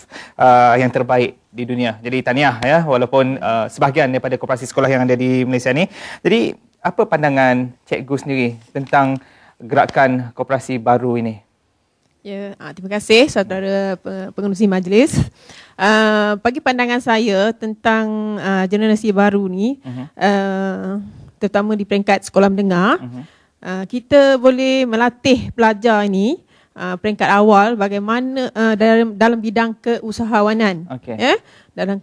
yang terbaik di dunia. Jadi tahniah walaupun sebahagian daripada koperasi sekolah yang ada di Malaysia ni. Jadi apa pandangan cikgu sendiri tentang gerakan koperasi baru ini? Terima kasih saudara pengerusi majlis. Bagi pandangan saya tentang generasi baru ni, terutama di peringkat sekolah menengah, kita boleh melatih pelajar ini peringkat awal bagaimana dalam bidang keusahawanan. Dalam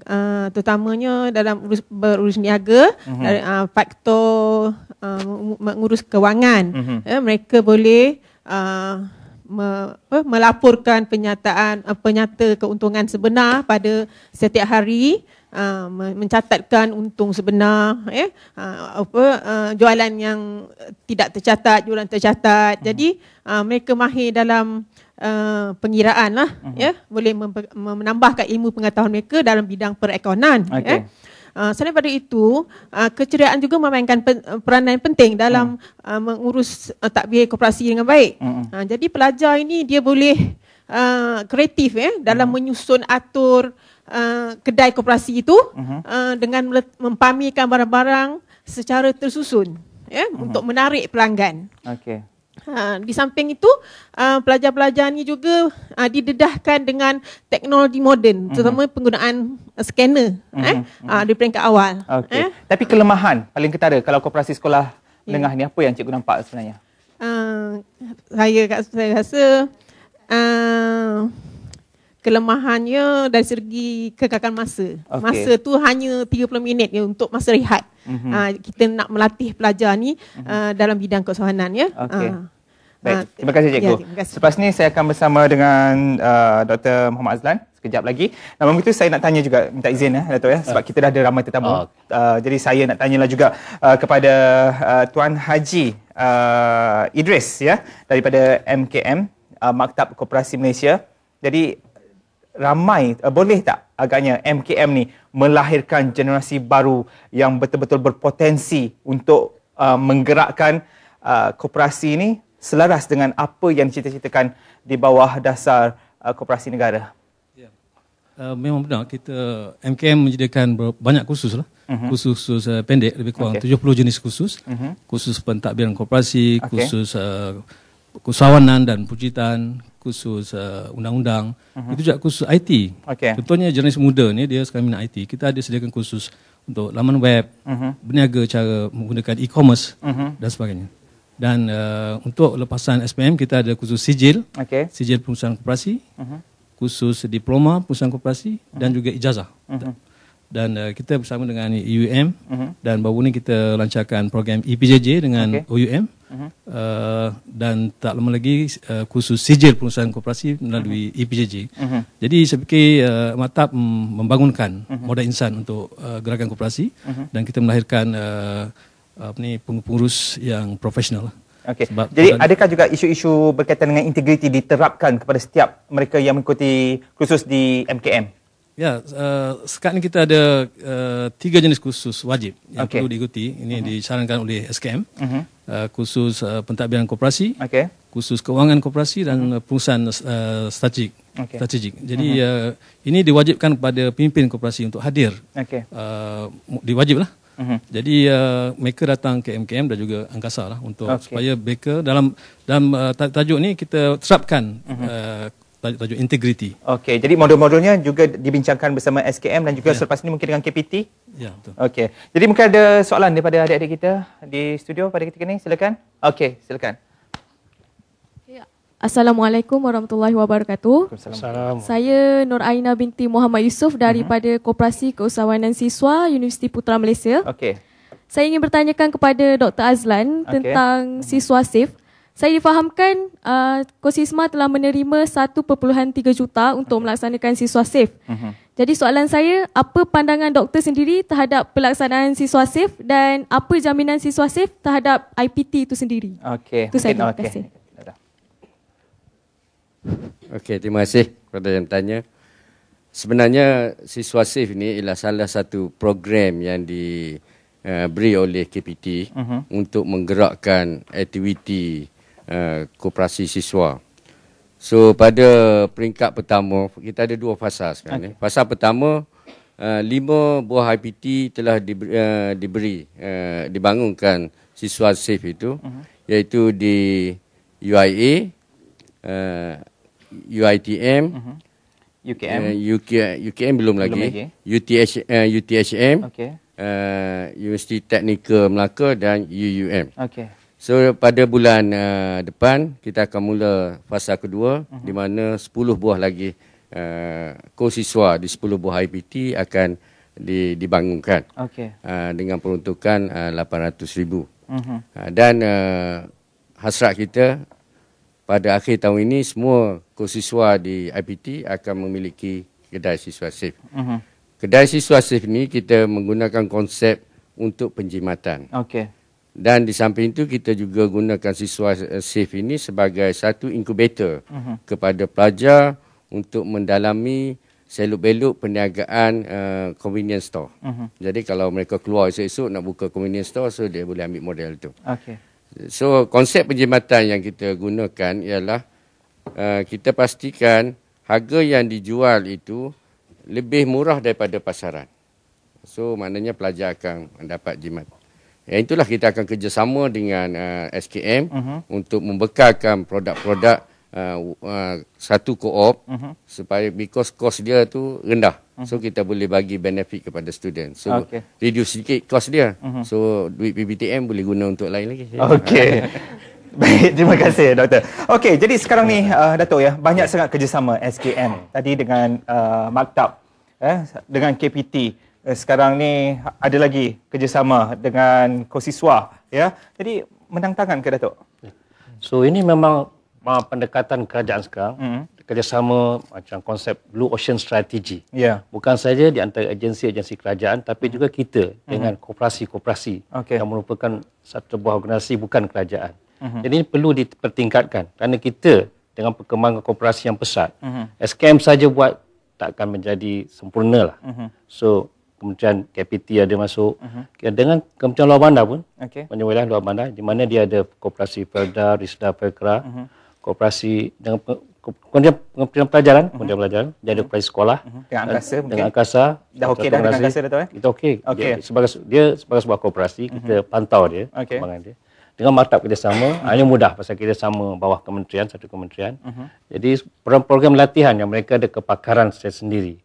terutamanya dalam berurus niaga, faktor mengurus kewangan. Mereka boleh melaporkan penyata keuntungan sebenar pada setiap hari, mencatatkan untung sebenar, jualan yang tidak tercatat, jualan tercatat. Jadi mereka mahir dalam pengiraan lah, boleh menambahkan ilmu pengetahuan mereka dalam bidang perekonomian. Selain daripada itu, keceriaan juga memainkan peranan penting dalam mengurus takbir koperasi dengan baik. Jadi pelajar ini dia boleh kreatif dalam menyusun atur kedai koperasi itu dengan mempamerkan barang-barang secara tersusun untuk menarik pelanggan. Okey. Di samping itu, pelajar-pelajar ni juga didedahkan dengan teknologi moden, terutama penggunaan scanner di peringkat awal. Okay. Tapi kelemahan paling ketara kalau koperasi sekolah menengah ni apa yang cikgu nampak sebenarnya? Saya rasa kelemahannya dari segi kekakalan masa. Okay. Masa tu hanya 30 minit untuk masa rehat. Kita nak melatih pelajar ni dalam bidang keusahawanan ya. Okay. Baik, terima kasih cikgu. Ya, terima kasih. Selepas ni saya akan bersama dengan Dr. Muhammad Azlan sekejap lagi. Namun begitu saya nak tanya juga, minta izin Dato' sebab kita dah ada ramai tetamu. Jadi saya nak tanyalah juga kepada Tuan Haji Idris daripada MKM, Maktab Koperasi Malaysia. Jadi ramai, boleh tak agaknya MKM ni melahirkan generasi baru yang betul-betul berpotensi untuk menggerakkan koperasi ini selaras dengan apa yang dicita-citakan di bawah dasar koperasi negara? Ya. Memang benar, kita MKM menyediakan banyak kursus lah. Kursus pendek, lebih kurang 70 jenis kursus. Kursus pentadbiran koperasi, kursus keusahawanan dan perwujudan, kursus undang-undang, itu juga kursus IT. Contohnya jenis muda ni dia sekarang minat IT. Kita ada sediakan kursus untuk laman web, berniaga cara menggunakan e-commerce dan sebagainya. Dan untuk lepasan SPM kita ada kursus sijil, sijil perusahaan koperasi, kursus diploma perusahaan koperasi dan juga ijazah. Dan kita bersama dengan UUM dan baru ni kita lancarkan program EPJJ dengan OUM. Dan tak lama lagi kursus sijil perusahaan koperasi melalui EPJJ. Jadi saya fikir Maktab membangunkan modal insan untuk gerakan koperasi dan kita melahirkan pengurus yang profesional. Okey. Jadi adakah juga isu-isu berkaitan dengan integriti diterapkan kepada setiap mereka yang mengikuti kursus di MKM? Ya, sekarang ni kita ada 3 jenis kursus wajib yang perlu diikuti. Ini disarankan oleh SKM. Kursus pentadbiran koperasi, kursus keuangan koperasi dan perusahaan strategik. Jadi ini diwajibkan kepada pemimpin koperasi untuk hadir. Diwajiblah. Jadi mereka datang ke MKM dan juga Angkasa lah untuk supaya mereka dalam tajuk ni kita terapkan tajuk integriti. Okey, jadi modul-modulnya juga dibincangkan bersama SKM dan juga selepas ini mungkin dengan KPT? Ya, betul. Okey. Jadi mungkin ada soalan daripada adik-adik kita di studio pada ketika ini, silakan. Okey, silakan. Assalamualaikum warahmatullahi wabarakatuh. Assalamualaikum. Saya Nur Aina binti Muhammad Yusof daripada Koperasi Keusahawanan Siswa Universiti Putra Malaysia. Okey. Saya ingin bertanyakan kepada Dr. Azlan tentang siswa SAFE. Saya difahamkan Kosisma telah menerima 1.3 juta untuk melaksanakan siswa SAFE. Jadi soalan saya, apa pandangan doktor sendiri terhadap pelaksanaan siswa SAFE dan apa jaminan siswa SAFE terhadap IPT itu sendiri? Okey. Itu saja. Terima kasih. Okey, terima kasih kepada yang tanya. Sebenarnya siswa SAFE ini ialah salah satu program yang diberi oleh KPT untuk menggerakkan aktiviti koperasi siswa. So pada peringkat pertama kita ada 2 fasa sekarang ni. Fasa pertama 5 buah IPT telah dibangunkan siswa SAFE itu, iaitu di UIA, UiTM, UKM belum lagi. UTHM, Universiti Teknikal Melaka dan UUM. So pada bulan depan kita akan mula fasa kedua di mana 10 buah lagi kosiswa di 10 buah IPT akan dibangunkan dengan peruntukan 800,000. Dan hasrat kita pada akhir tahun ini semua kosiswa di IPT akan memiliki kedai siswa SAFE. Kedai siswa SAFE ini kita menggunakan konsep untuk penjimatan. Dan di samping itu kita juga gunakan siswa SAFE ini sebagai satu inkubator kepada pelajar untuk mendalami seluk-beluk perniagaan convenience store. Jadi kalau mereka keluar esok-esok nak buka convenience store, so dia boleh ambil model tu. So konsep penjimatan yang kita gunakan ialah kita pastikan harga yang dijual itu lebih murah daripada pasaran. So maknanya pelajar akan mendapat jimat. Itulah kita akan kerjasama dengan SKM untuk membekalkan produk-produk satu co-op supaya because cost dia tu rendah. So kita boleh bagi benefit kepada student. So reduce sikit cost dia. So duit PBTM boleh guna untuk lain lagi. Okey. Baik, terima kasih Doktor. Okey, jadi sekarang ni Datuk ya, banyak sangat kerjasama SKM tadi dengan Maktab dengan KPT. Sekarang ni ada lagi kerjasama dengan Kosiswa ya. Jadi menang tangan ke Datuk? So ini memang pendekatan kerajaan sekarang, kerjasama macam konsep Blue Ocean Strategy. Bukan saja di antara agensi-agensi kerajaan tapi juga kita dengan koperasi-koperasi yang merupakan satu buah organisasi bukan kerajaan. Jadi ini perlu dipertingkatkan kerana kita dengan perkembangan koperasi yang pesat, SKM saja buat tak akan menjadi sempurna lah. So Kementerian KPT ada masuk. Dengan Kementerian Luar Bandar pun, wilayah luar bandar, di mana dia ada koperasi Perda, Risda, Perkera, koperasi dengan Kementerian Pelajaran, dia ada koperasi sekolah. Dengan Angkasa. Dah okey dah dengan Angkasa Datuk? Kita okey. Dia sebagai sebuah koperasi, kita pantau dia, perkembangan dia. Dengan Maktab kerjasama, hanya mudah pasal kerjasama bawah kementerian, satu kementerian. Jadi program latihan yang mereka ada kepakaran sendiri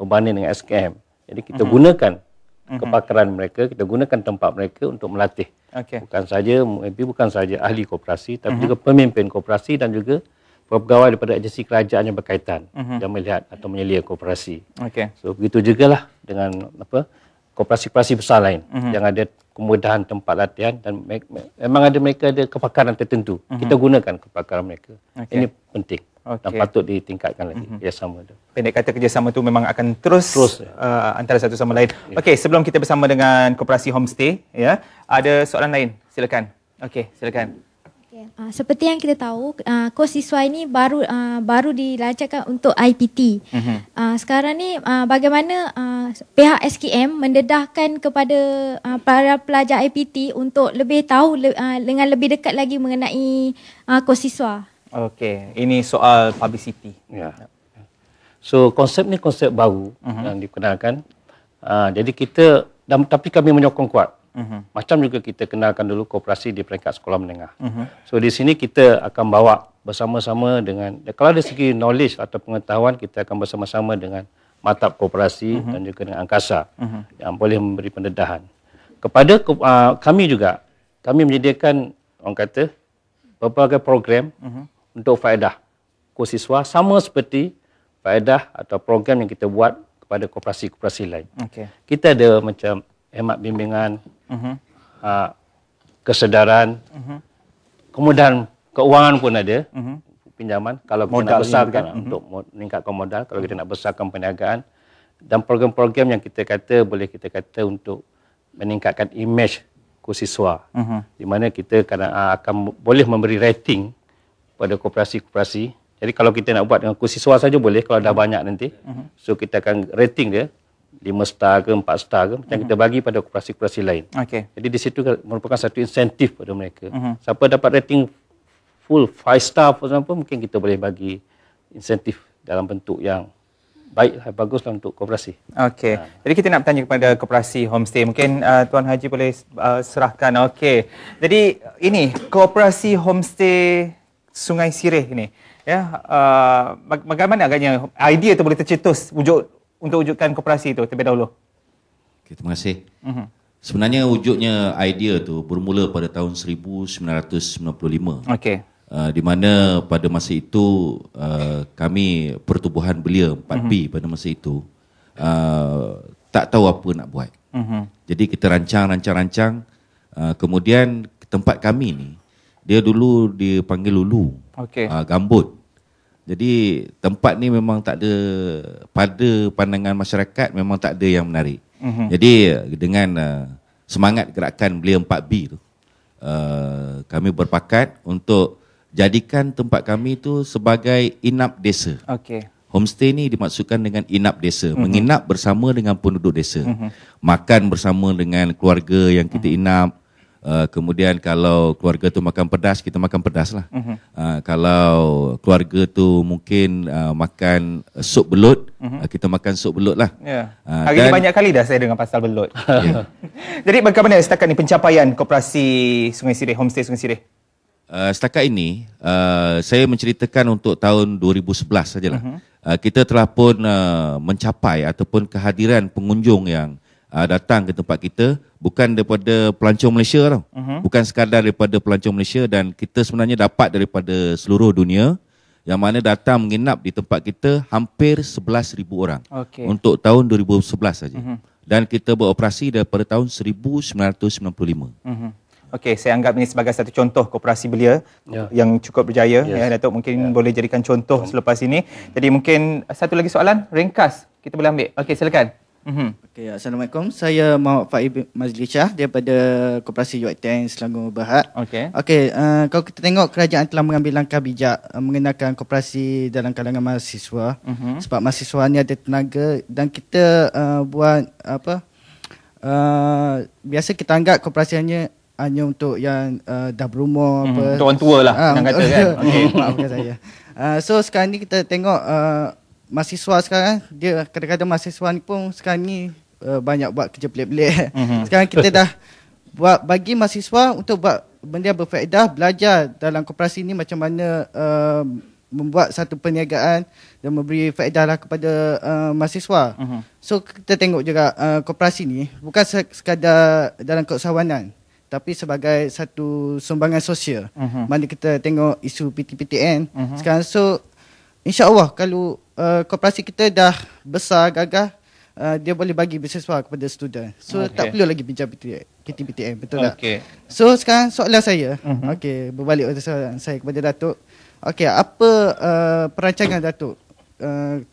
berbanding dengan SKM. Jadi kita gunakan kepakaran mereka, kita gunakan tempat mereka untuk melatih. Bukan saja ahli koperasi, tapi juga pemimpin koperasi dan juga pegawai daripada agensi kerajaan yang berkaitan yang melihat atau menyelia koperasi. So begitu jugalah dengan koperasi-koperasi besar lain yang ada kemudahan tempat latihan dan memang mereka ada kepakaran tertentu. Kita gunakan kepakaran mereka. Ini penting. Dan patut ditingkatkan lagi kerjasama tu. Pendek kata kerjasama tu memang akan terus antara satu sama lain. Okey, sebelum kita bersama dengan koperasi homestay ya, ada soalan lain. Silakan. Okey, silakan. Seperti yang kita tahu, Kosiswa ini baru dilancarkan untuk IPT. Sekarang ni bagaimana pihak SKM mendedahkan kepada para pelajar IPT untuk lebih tahu dengan lebih dekat lagi mengenai Kosiswa? Okey, ini soal publicity. So konsep ni konsep baru yang dikenalkan. Jadi kita tapi kami menyokong kuat. Macam juga kita kenalkan dulu koperasi di peringkat sekolah menengah. So di sini kita akan bawa bersama-sama dengan, kalau dari segi knowledge atau pengetahuan, kita akan bersama-sama dengan Maktab Koperasi dan juga dengan Angkasa yang boleh memberi pendedahan. Kepada kami juga, kami menyediakan orang kata berbagai program untuk faedah Kosiswa, sama seperti faedah atau program yang kita buat kepada koperasi-koperasi lain. Kita ada macam hemat bimbingan, kesedaran, kemudahan keuangan pun ada, pinjaman kalau kita nak besarkan untuk meningkatkan modal, kalau kita nak besarkan perniagaan, dan program-program yang kita kata boleh kita kata untuk meningkatkan image Kosiswa, di mana kita akan boleh memberi rating pada koperasi-koperasi. Jadi kalau kita nak buat dengan Kosiswa saja boleh, kalau dah banyak nanti. So kita akan rating dia 5 star ke 4 star ke, macam kita bagi pada koperasi-koperasi lain. Jadi di situ merupakan satu insentif pada mereka. Siapa dapat rating full 5 star for example, mungkin kita boleh bagi insentif dalam bentuk yang baiklah, baguslah untuk koperasi. Jadi kita nak bertanya kepada koperasi homestay. Mungkin Tuan Haji boleh serahkan. Jadi ini koperasi homestay Sungai Sirih ini. Ya, bagaimana agaknya idea itu boleh tercetus untuk wujudkan koperasi itu terlebih dahulu? Terima kasih. Sebenarnya wujudnya idea itu bermula pada tahun 1995. Di mana pada masa itu kami pertubuhan belia 4B pada masa itu tak tahu apa nak buat. Jadi kita rancang. Kemudian tempat kami ni, dia dulu dipanggil Lulu, gambut. Jadi tempat ni memang tak ada, pada pandangan masyarakat memang tak ada yang menarik. Jadi dengan semangat gerakan belia 4B tu, kami berpakat untuk jadikan tempat kami tu sebagai inap desa. homestay ni dimaksudkan dengan inap desa, menginap bersama dengan penduduk desa. Makan bersama dengan keluarga yang kita inap. Kemudian kalau keluarga tu makan pedas, kita makan pedas lah. Kalau keluarga tu mungkin makan sup belut, kita makan sup belut lah. Hari ini banyak kali dah saya dengar pasal belut. Jadi bagaimana setakat ni pencapaian koperasi Sungai Sireh, homestay Sungai Sireh? Setakat ini saya menceritakan untuk tahun 2011 sajalah. Kita telah pun mencapai ataupun kehadiran pengunjung yang datang ke tempat kita bukan daripada pelancong Malaysia tau. Bukan sekadar daripada pelancong Malaysia, dan kita sebenarnya dapat daripada seluruh dunia yang mana datang menginap di tempat kita hampir 11,000 orang untuk tahun 2011 saja. Dan kita beroperasi daripada tahun 1995. Okey, saya anggap ini sebagai satu contoh koperasi belia yang cukup berjaya. Ya, Datuk mungkin boleh jadikan contoh selepas ini. Jadi mungkin satu lagi soalan ringkas kita boleh ambil. Okey, silakan. Okay, Assalamualaikum. Saya Muhammad Faib Mazli Shah daripada Koperasi UiTM Selangor Berhad. Okey, kalau kita tengok kerajaan telah mengambil langkah bijak mengenalkan koperasi dalam kalangan mahasiswa. Sebab mahasiswa ni ada tenaga dan kita buat apa? Biasa kita anggap koperasi hanya untuk yang dah berumur apa. Untuk orang tua lah senang kata kan. Okey, maafkan saya. So sekarang ni kita tengok mahasiswa sekarang, dia kadang-kadang mahasiswa ni pun sekarang ni banyak buat kerja pelik-pelik. Sekarang kita dah buat bagi mahasiswa untuk buat benda yang berfaedah, belajar dalam koperasi ni macam mana membuat satu perniagaan dan memberi faedah lah kepada mahasiswa. So kita tengok juga koperasi ni bukan sekadar dalam keusahawanan, tapi sebagai satu sumbangan sosial. Mana kita tengok isu PTPTN sekarang. So InsyaAllah kalau koperasi kita dah besar, gagah, dia boleh bagi beasiswa kepada student. So tak perlu lagi pinjam PTPTN, betul tak? So sekarang soalan saya, berbalik soalan saya kepada Datuk. Apa perancangan Datuk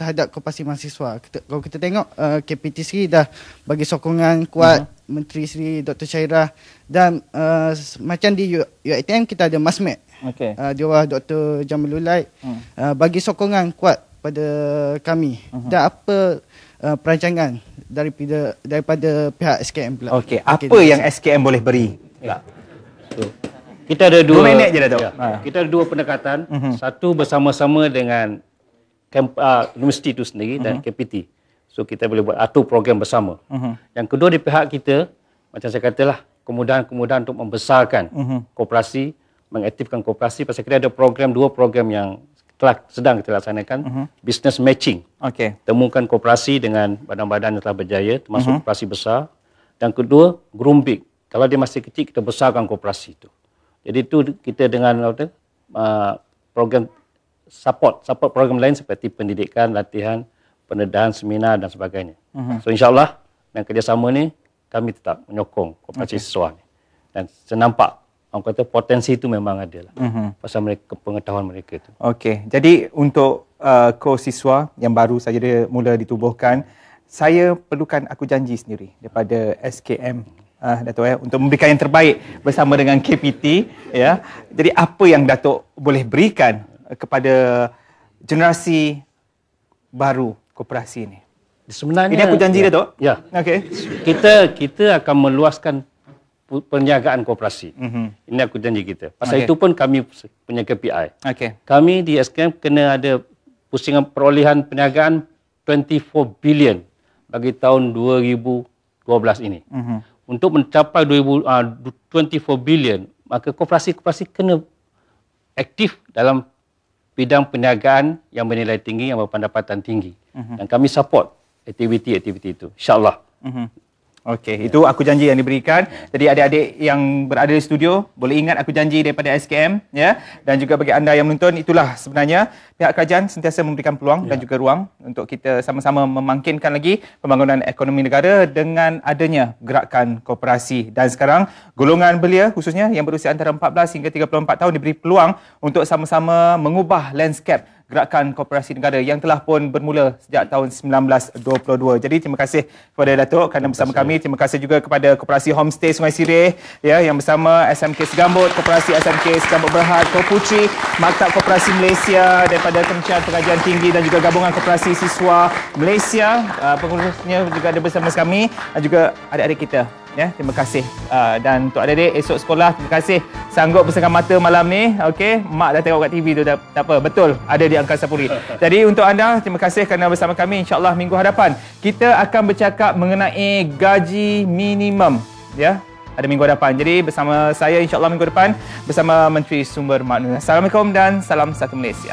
terhadap koperasi mahasiswa? Kalau kita tengok KPT Sri dah bagi sokongan kuat, Menteri Sri Dr. Syairah, dan macam di UiTM kita ada Masmed. Di bawah Dr. Jamalul Laik bagi sokongan kuat pada kami. Dan apa perancangan daripada pihak SKM pula? Apa yang SKM boleh beri? Kita ada 2 minit je dah, Datuk. Kita ada 2 pendekatan. Satu bersama-sama dengan universiti itu sendiri dan KPT. So kita boleh buat atur program bersama. Yang kedua di pihak kita, macam saya katalah, kemudahan-kemudahan untuk membesarkan koperasi, mengaktifkan koperasi. Pasal kita ada dua program yang sedang kita laksanakan. Business matching. Temukan koperasi dengan badan-badan yang telah berjaya, termasuk koperasi besar. Dan kedua, groom big. Kalau dia masih kecil, kita besarkan koperasi itu. Jadi itu kita dengan program support program lain seperti pendidikan, latihan, pendedahan, seminar dan sebagainya. So insyaAllah dengan kerjasama ni kami tetap menyokong koperasi siswa ni. Dan senampak orang kata potensi itu memang ada lah. Pasal mereka, pengetahuan mereka itu. Jadi untuk ko-siswa yang baru saja dia mula ditubuhkan, saya perlukan aku janji sendiri daripada SKM Datuk untuk memberikan yang terbaik bersama dengan KPT ya. Jadi apa yang Datuk boleh berikan kepada generasi baru koperasi ini? Sebenarnya ini aku janji Datuk. Ya. Kita akan meluaskan perniagaan koperasi. Ini aku janji kita. Pasal itu pun kami punya KPI. Kami di SKM kena ada pusingan perolehan perniagaan 24 bilion bagi tahun 2012 ini. Untuk mencapai 24 bilion, maka koperasi-koperasi kena aktif dalam bidang perniagaan yang bernilai tinggi, yang berpendapatan tinggi. Dan kami support aktiviti-aktiviti itu. InsyaAllah. Itu aku janji yang diberikan. Jadi adik-adik yang berada di studio boleh ingat aku janji daripada SKM ya. Dan juga bagi anda yang menonton, itulah sebenarnya pihak kerajaan sentiasa memberikan peluang dan juga ruang untuk kita sama-sama memangkinkan lagi pembangunan ekonomi negara dengan adanya gerakan koperasi. Dan sekarang golongan belia khususnya yang berusia antara 14 hingga 34 tahun diberi peluang untuk sama-sama mengubah landscape Gerakan Koperasi Negara yang telah pun bermula sejak tahun 1922. Jadi terima kasih kepada Datuk kerana bersama kami. Terima kasih juga kepada Koperasi Homestay Sungai Sireh ya, yang bersama SMK Segambut, Koperasi SMK Segambut Berhad, Koputri, Maktab Koperasi Malaysia daripada Kementerian Pengajian Tinggi dan juga Gabungan Koperasi Siswa Malaysia. Pengurusnya juga ada bersama kami dan juga adik-adik kita. Ya, terima kasih. Dan untuk adik-adik esok sekolah, terima kasih sanggup bersihkan mata malam ni. Okey, mak dah tengok kat TV tu, tak apa. Betul, ada di Angkasa Puri. Jadi untuk anda, terima kasih kerana bersama kami. InsyaAllah minggu hadapan kita akan bercakap mengenai gaji minimum. Ya, ada minggu hadapan. Jadi bersama saya insyaAllah minggu depan bersama Menteri Sumber Manusia. Assalamualaikum dan salam satu Malaysia.